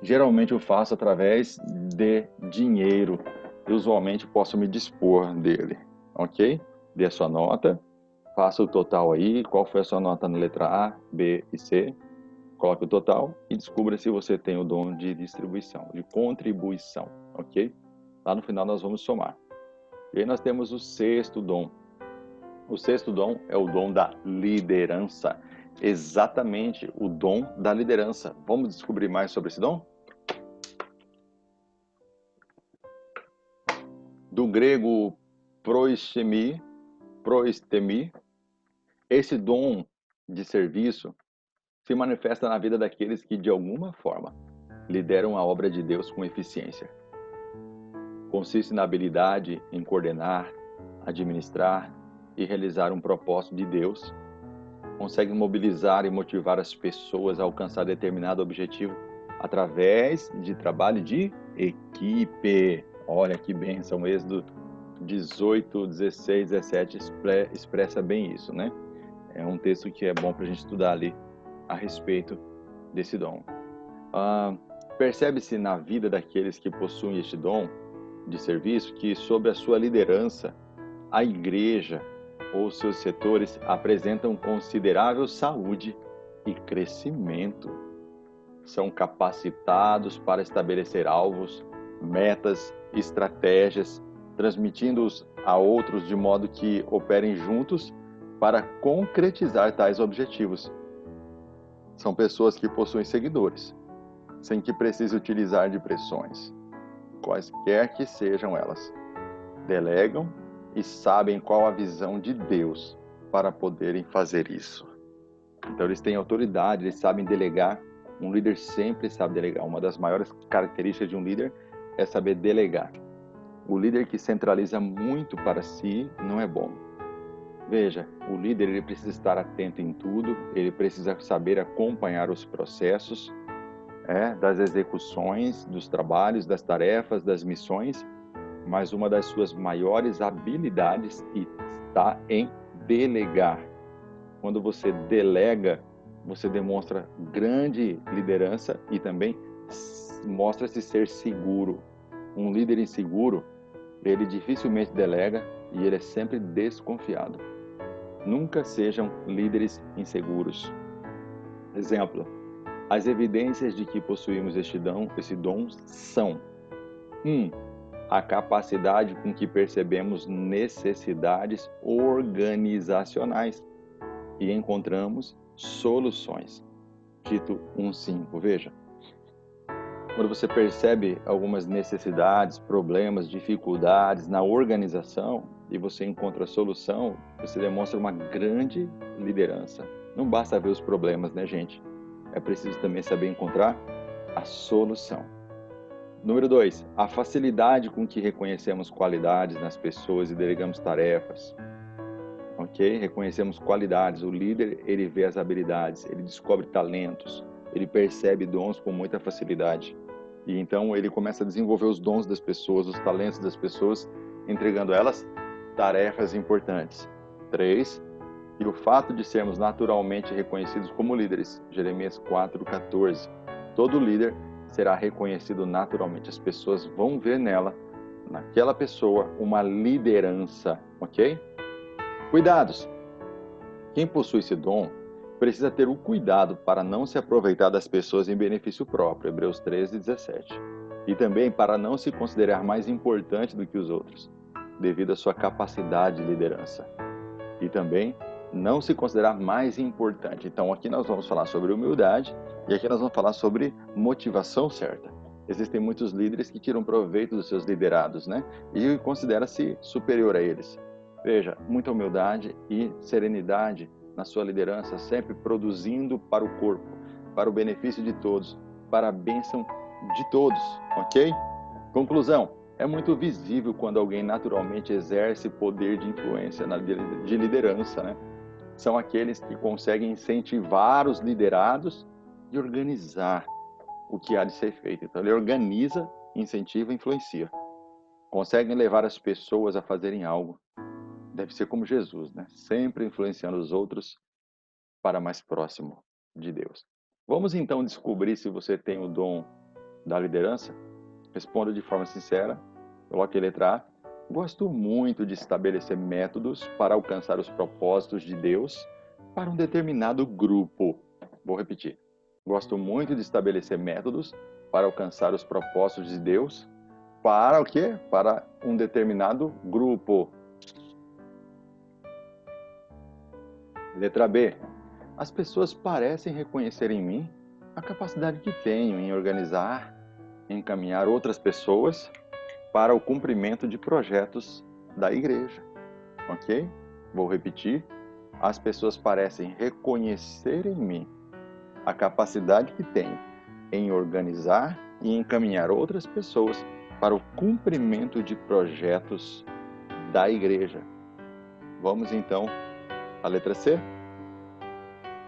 geralmente eu faço através de dinheiro. Eu usualmente posso me dispor dele, ok? Dê a sua nota, faça o total aí. Qual foi a sua nota na letra A, B e C? Coloque o total e descubra se você tem o dom de distribuição, de contribuição, ok? Lá no final nós vamos somar. E aí nós temos o sexto dom. O sexto dom é o dom da liderança. Exatamente, o dom da liderança. Vamos descobrir mais sobre esse dom? Do grego proistemi, esse dom de serviço se manifesta na vida daqueles que, de alguma forma, lideram a obra de Deus com eficiência. Consiste na habilidade em coordenar, administrar e realizar um propósito de Deus. Consegue mobilizar e motivar as pessoas a alcançar determinado objetivo através de trabalho de equipe. Olha que bênção, Êxodo 18, 16, 17 expressa bem isso, né? É um texto que é bom para a gente estudar ali a respeito desse dom. Percebe-se na vida daqueles que possuem este dom de serviço que, sob a sua liderança, a igreja ou seus setores apresentam considerável saúde e crescimento. São capacitados para estabelecer alvos, metas, estratégias, transmitindo-os a outros de modo que operem juntos para concretizar tais objetivos. São pessoas que possuem seguidores, sem que precise utilizar de pressões, quaisquer que sejam elas. Delegam e sabem qual a visão de Deus para poderem fazer isso. Então eles têm autoridade, eles sabem delegar. Um líder sempre sabe delegar. Uma das maiores características de um líder é saber delegar. O líder que centraliza muito para si não é bom. Veja, o líder ele precisa estar atento em tudo, ele precisa saber acompanhar os processos das execuções, dos trabalhos, das tarefas, das missões, mas uma das suas maiores habilidades está em delegar. Quando você delega, você demonstra grande liderança e também mostra-se ser seguro. Um líder inseguro, ele dificilmente delega e ele é sempre desconfiado. Nunca sejam líderes inseguros. Exemplo, as evidências de que possuímos esse dom são: 1. A capacidade com que percebemos necessidades organizacionais e encontramos soluções. Tito 1:5. Veja, quando você percebe algumas necessidades, problemas, dificuldades na organização e você encontra a solução, você demonstra uma grande liderança. Não basta ver os problemas, né, gente? É preciso também saber encontrar a solução. Número 2, a facilidade com que reconhecemos qualidades nas pessoas e delegamos tarefas. Ok? Reconhecemos qualidades. O líder, ele vê as habilidades, ele descobre talentos, ele percebe dons com muita facilidade. E então ele começa a desenvolver os dons das pessoas, os talentos das pessoas, entregando a elas tarefas importantes. 3, e o fato de sermos naturalmente reconhecidos como líderes. Jeremias 4:14. Todo líder será reconhecido naturalmente. As pessoas vão ver nela, naquela pessoa, uma liderança, ok? Cuidados. Quem possui esse dom precisa ter o cuidado para não se aproveitar das pessoas em benefício próprio, Hebreus 13:17. E também para não se considerar mais importante do que os outros, devido à sua capacidade de liderança. E também não se considerar mais importante. Então aqui nós vamos falar sobre humildade e aqui nós vamos falar sobre motivação certa. Existem muitos líderes que tiram proveito dos seus liderados, né? E considera-se superior a eles. Veja, muita humildade e serenidade na sua liderança, sempre produzindo para o corpo, para o benefício de todos, para a bênção de todos, ok? Conclusão, é muito visível quando alguém naturalmente exerce poder de influência, de liderança, né? São aqueles que conseguem incentivar os liderados e organizar o que há de ser feito. Então ele organiza, incentiva e influencia. Conseguem levar as pessoas a fazerem algo. Deve ser como Jesus, né? Sempre influenciando os outros para mais próximo de Deus. Vamos então descobrir se você tem o dom da liderança? Responda de forma sincera. Coloque a letra A. Gosto muito de estabelecer métodos para alcançar os propósitos de Deus para um determinado grupo. Vou repetir. Gosto muito de estabelecer métodos para alcançar os propósitos de Deus para o quê? Para um determinado grupo. Letra B. As pessoas parecem reconhecer em mim a capacidade que tenho em organizar, encaminhar outras pessoas para o cumprimento de projetos da igreja. Ok? Vou repetir. As pessoas parecem reconhecer em mim a capacidade que tenho em organizar e encaminhar outras pessoas para o cumprimento de projetos da igreja. Vamos então à letra C.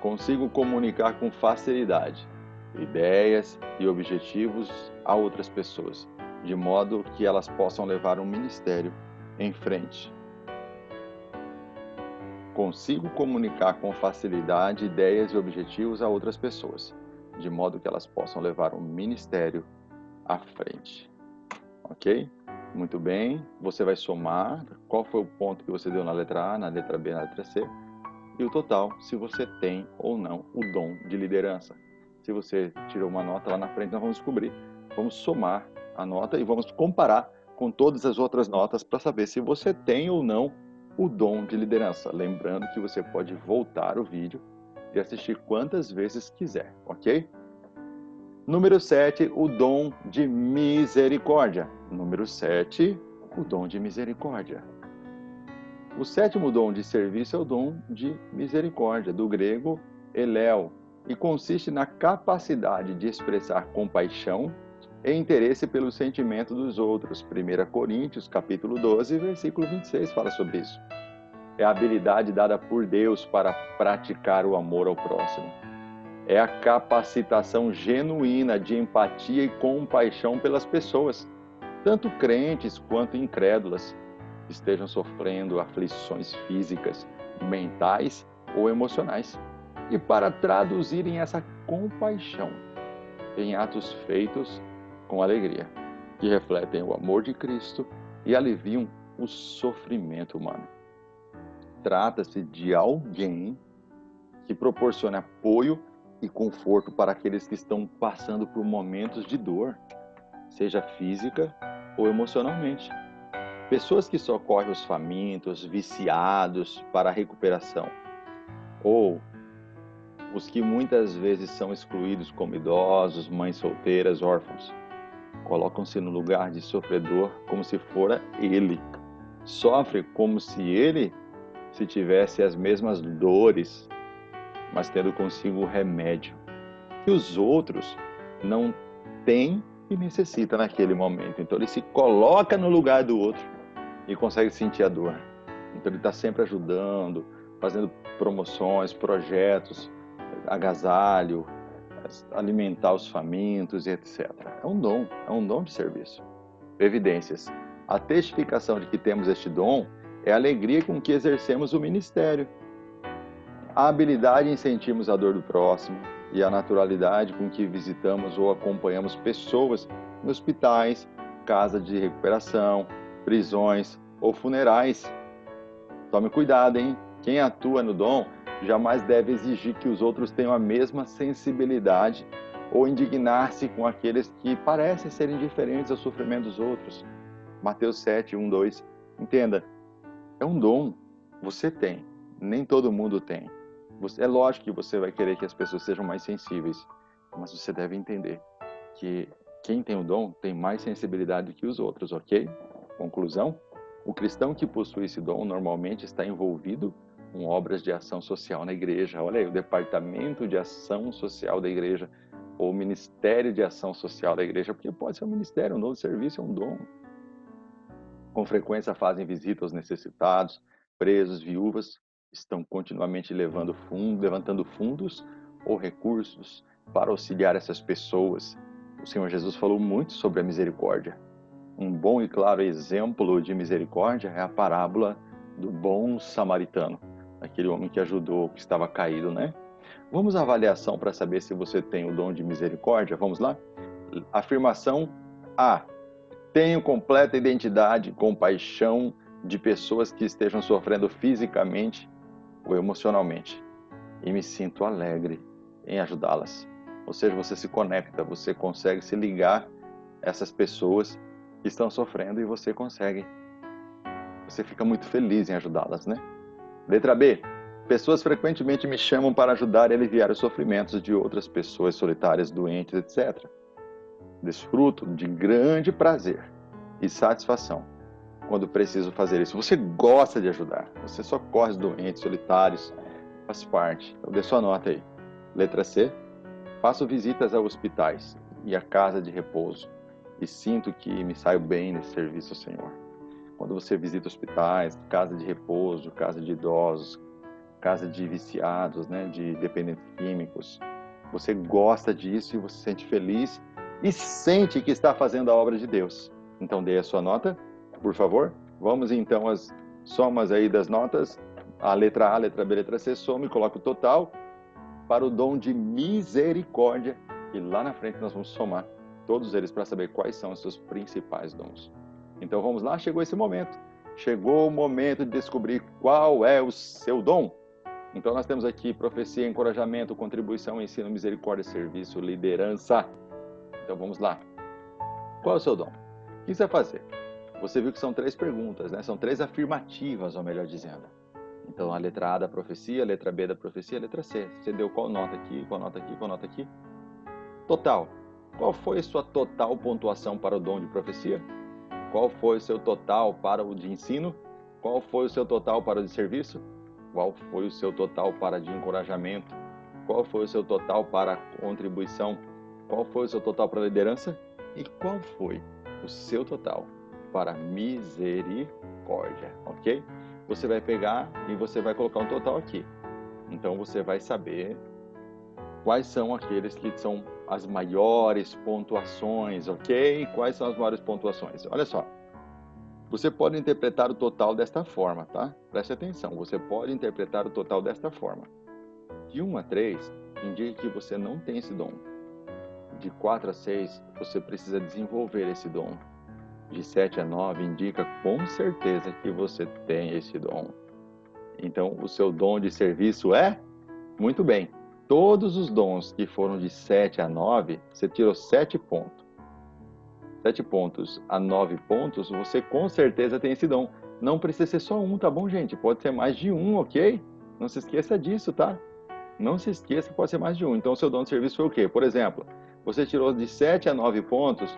Consigo comunicar com facilidade ideias e objetivos a outras pessoas, de modo que elas possam levar um ministério em frente. Consigo comunicar com facilidade ideias e objetivos a outras pessoas, de modo que elas possam levar um ministério à frente. Ok? Muito bem. Você vai somar qual foi o ponto que você deu na letra A, na letra B, na letra C, e o total, se você tem ou não o dom de liderança. Se você tirou uma nota lá na frente, nós vamos descobrir. Vamos somar a nota e vamos comparar com todas as outras notas para saber se você tem ou não o dom de liderança. Lembrando que você pode voltar o vídeo e assistir quantas vezes quiser, ok? Número 7, o dom de misericórdia. Número 7, o dom de misericórdia. O sétimo dom de serviço é o dom de misericórdia, do grego eleu, e consiste na capacidade de expressar compaixão e interesse pelo sentimento dos outros. 1 Coríntios, capítulo 12, versículo 26, fala sobre isso. É a habilidade dada por Deus para praticar o amor ao próximo. É a capacitação genuína de empatia e compaixão pelas pessoas, tanto crentes quanto incrédulas, estejam sofrendo aflições físicas, mentais ou emocionais, e para traduzirem essa compaixão em atos feitos com alegria, que refletem o amor de Cristo e aliviam o sofrimento humano. Trata-se de alguém que proporciona apoio e conforto para aqueles que estão passando por momentos de dor, seja física ou emocionalmente. Pessoas que socorrem os famintos, viciados para a recuperação, ou os que muitas vezes são excluídos como idosos, mães solteiras, órfãos, colocam-se no lugar de sofredor como se fora ele. Sofre como se tivesse as mesmas dores, mas tendo consigo o remédio que os outros não têm e necessitam naquele momento. Então ele se coloca no lugar do outro e consegue sentir a dor. Então ele está sempre ajudando, fazendo promoções, projetos, agasalho, alimentar os famintos e etc. É um dom de serviço. Evidências. A testificação de que temos este dom é a alegria com que exercemos o ministério. A habilidade em sentirmos a dor do próximo e a naturalidade com que visitamos ou acompanhamos pessoas em hospitais, casas de recuperação, prisões ou funerais. Tome cuidado, hein? Quem atua no dom jamais deve exigir que os outros tenham a mesma sensibilidade ou indignar-se com aqueles que parecem ser indiferentes ao sofrimento dos outros. Mateus 7, 1, 2. Entenda, é um dom. Você tem. Nem todo mundo tem. É lógico que você vai querer que as pessoas sejam mais sensíveis, mas você deve entender que quem tem o dom tem mais sensibilidade do que os outros, ok? Conclusão? O cristão que possui esse dom normalmente está envolvido com obras de ação social na igreja. Olha aí, o Departamento de Ação Social da igreja, ou o Ministério de Ação Social da igreja, porque pode ser um ministério, um novo serviço, é um dom. Com frequência fazem visita aos necessitados, presos, viúvas, estão continuamente levantando fundos ou recursos para auxiliar essas pessoas. O Senhor Jesus falou muito sobre a misericórdia. Um bom e claro exemplo de misericórdia é a parábola do bom samaritano. aquele homem que ajudou o que estava caído, né? Vamos à avaliação para saber se você tem o dom de misericórdia? Vamos lá? Afirmação A. Tenho completa identidade e compaixão de pessoas que estejam sofrendo fisicamente ou emocionalmente e me sinto alegre em ajudá-las. Ou seja, você se conecta, você consegue se ligar a essas pessoas que estão sofrendo e você fica muito feliz em ajudá-las, né? Letra B. Pessoas frequentemente me chamam para ajudar e aliviar os sofrimentos de outras pessoas solitárias, doentes, etc. Desfruto de grande prazer e satisfação quando preciso fazer isso. Você gosta de ajudar, você socorre os doentes, solitários, faz parte. Então dê sua nota aí. Letra C. Faço visitas a hospitais e a casa de repouso e sinto que me saio bem nesse serviço ao Senhor. Quando você visita hospitais, casa de repouso, casa de idosos, casa de viciados, né, de dependentes químicos, você gosta disso e você se sente feliz e sente que está fazendo a obra de Deus. Então dê a sua nota, por favor. Vamos então às somas aí das notas. A letra A, letra B, letra C, soma e coloca o total para o dom de misericórdia. E lá na frente nós vamos somar todos eles para saber quais são os seus principais dons. Então vamos lá, chegou esse momento. Chegou o momento de descobrir qual é o seu dom. Então nós temos aqui profecia, encorajamento, contribuição, ensino, misericórdia, serviço, liderança. Então vamos lá. Qual é o seu dom? O que você vai fazer? Você viu que são 3 perguntas, né? São 3 afirmativas, ou melhor dizendo. Então a letra A da profecia, a letra B da profecia, a letra C. Você deu qual nota aqui, qual nota aqui, qual nota aqui? Total. Qual foi a sua total pontuação para o dom de profecia? Qual foi o seu total para o de ensino? Qual foi o seu total para o de serviço? Qual foi o seu total para de encorajamento? Qual foi o seu total para contribuição? Qual foi o seu total para liderança? E qual foi o seu total para misericórdia, ok? Você vai pegar e você vai colocar um total aqui. Então você vai saber quais são aqueles que são as maiores pontuações, ok? Quais são as maiores pontuações? Olha só. Você pode interpretar o total desta forma, tá? Preste atenção, você pode interpretar o total desta forma. De 1 a 3, indica que você não tem esse dom. De 4 a 6, você precisa desenvolver esse dom. De 7 a 9, indica com certeza que você tem esse dom. Então, o seu dom de serviço é? Muito bem. Todos os dons que foram de 7 a 9, você tirou 7 pontos. 7 pontos a 9 pontos, você com certeza tem esse dom. Não precisa ser só um, tá bom, gente? Pode ser mais de um, ok? Não se esqueça disso, tá? Não se esqueça que pode ser mais de um. Então, o seu dom de serviço foi o quê? Por exemplo, você tirou de 7 a 9 pontos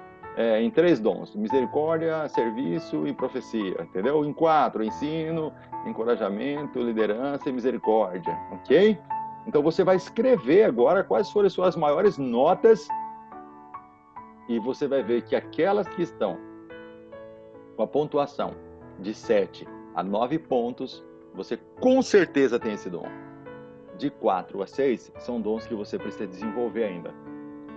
em 3 dons. Misericórdia, serviço e profecia, entendeu? Em 4, ensino, encorajamento, liderança e misericórdia, ok? Então, você vai escrever agora quais foram as suas maiores notas e você vai ver que aquelas que estão com a pontuação de 7 a 9 pontos, você com certeza tem esse dom. De 4 a 6, são dons que você precisa desenvolver ainda.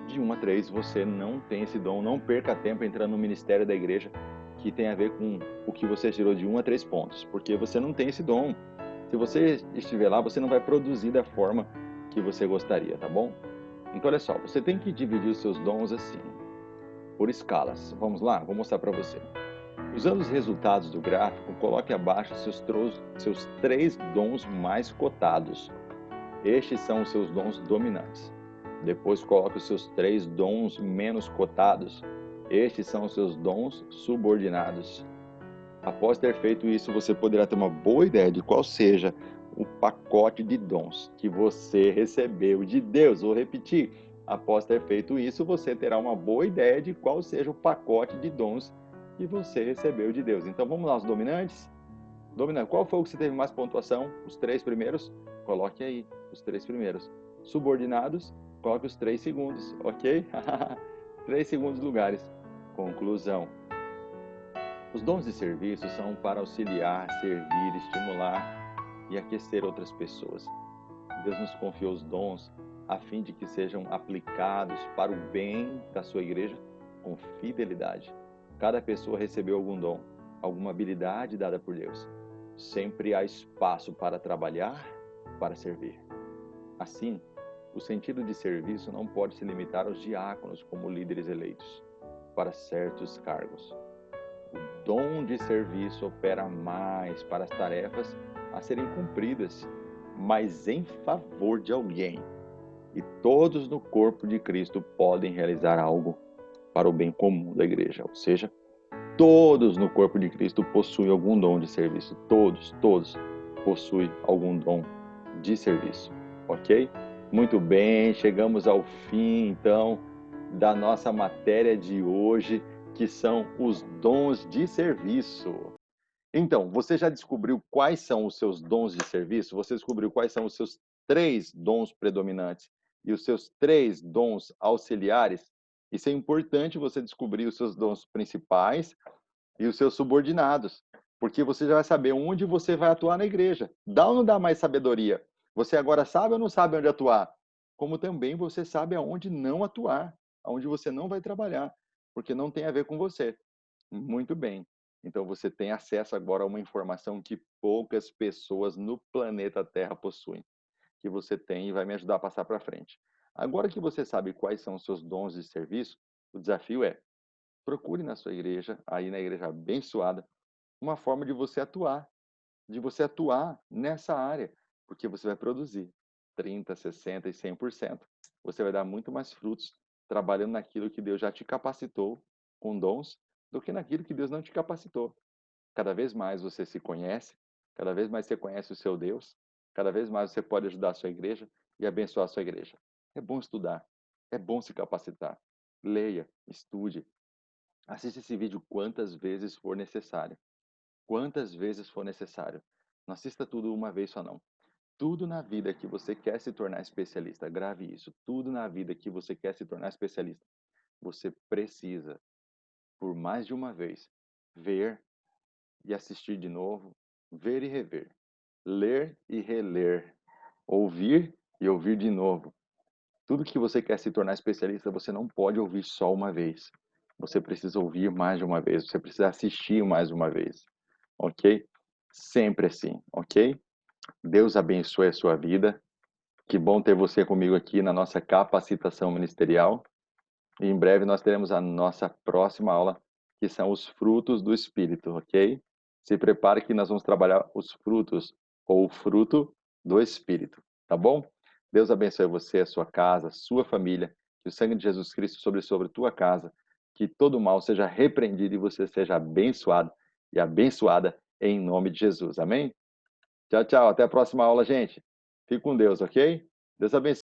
De 1 a 3, você não tem esse dom. Não perca tempo entrando no ministério da igreja, que tem a ver com o que você tirou de 1 a 3 pontos, porque você não tem esse dom. Se você estiver lá, você não vai produzir da forma que você gostaria, tá bom? Então, olha só, você tem que dividir os seus dons assim, por escalas. Vamos lá? Vou mostrar para você. Usando os resultados do gráfico, coloque abaixo seus 3 dons mais cotados. Estes são os seus dons dominantes. Depois coloque os seus 3 dons menos cotados. Estes são os seus dons subordinados. Após ter feito isso, você poderá ter uma boa ideia de qual seja o pacote de dons que você recebeu de Deus. Vou repetir. Após ter feito isso, você terá uma boa ideia de qual seja o pacote de dons que você recebeu de Deus. Então vamos lá, os dominantes. Dominante, qual foi o que você teve mais pontuação? Os 3 primeiros? Coloque aí os 3 primeiros. Subordinados? Coloque os 3 segundos, ok? 3 segundos lugares. Conclusão. Os dons de serviço são para auxiliar, servir, estimular e aquecer outras pessoas. Deus nos confiou os dons a fim de que sejam aplicados para o bem da sua igreja com fidelidade. Cada pessoa recebeu algum dom, alguma habilidade dada por Deus. sempre há espaço para trabalhar, para servir. Assim, o sentido de serviço não pode se limitar aos diáconos como líderes eleitos para certos cargos. O dom de serviço opera mais para as tarefas a serem cumpridas, mas em favor de alguém. E todos no corpo de Cristo podem realizar algo para o bem comum da igreja. Ou seja, todos no corpo de Cristo possuem algum dom de serviço. Todos possuem algum dom de serviço. Ok? Muito bem, chegamos ao fim, então, da nossa matéria de hoje, que são os dons de serviço. Então, você já descobriu quais são os seus dons de serviço? Você descobriu quais são os seus 3 dons predominantes e os seus 3 dons auxiliares? Isso é importante você descobrir os seus dons principais e os seus subordinados, porque você já vai saber onde você vai atuar na igreja. Dá ou não dá mais sabedoria? Você agora sabe ou não sabe onde atuar? Como também você sabe aonde não atuar, aonde você não vai trabalhar, porque não tem a ver com você. Muito bem. Então você tem acesso agora a uma informação que poucas pessoas no planeta Terra possuem, que você tem e vai me ajudar a passar para frente. Agora que você sabe quais são os seus dons de serviço, o desafio é: procure na sua igreja, aí na igreja abençoada, uma forma de você atuar nessa área, porque você vai produzir 30, 60 e 100%. Você vai dar muito mais frutos trabalhando naquilo que Deus já te capacitou com dons do que naquilo que Deus não te capacitou. Cada vez mais você se conhece, cada vez mais você conhece o seu Deus, cada vez mais você pode ajudar a sua igreja e abençoar a sua igreja. É bom estudar, é bom se capacitar. Leia, estude, assista esse vídeo quantas vezes for necessário. Quantas vezes for necessário. Não assista tudo uma vez só não. Tudo na vida que você quer se tornar especialista, grave isso. Tudo na vida que você quer se tornar especialista, você precisa, por mais de uma vez, ver e assistir de novo, ver e rever, ler e reler, ouvir e ouvir de novo. Tudo que você quer se tornar especialista, você não pode ouvir só uma vez. Você precisa ouvir mais de uma vez, você precisa assistir mais de uma vez. Ok? Sempre assim, ok? Deus abençoe a sua vida. Que bom ter você comigo aqui na nossa capacitação ministerial. E em breve nós teremos a nossa próxima aula, que são os frutos do Espírito, ok? Se prepare que nós vamos trabalhar os frutos, ou o fruto do Espírito, tá bom? Deus abençoe você, a sua casa, a sua família, que o sangue de Jesus Cristo sobre tua casa, que todo mal seja repreendido e você seja abençoado e abençoada em nome de Jesus, amém? Tchau, tchau, até a próxima aula, gente. Fique com Deus, ok? Deus abençoe.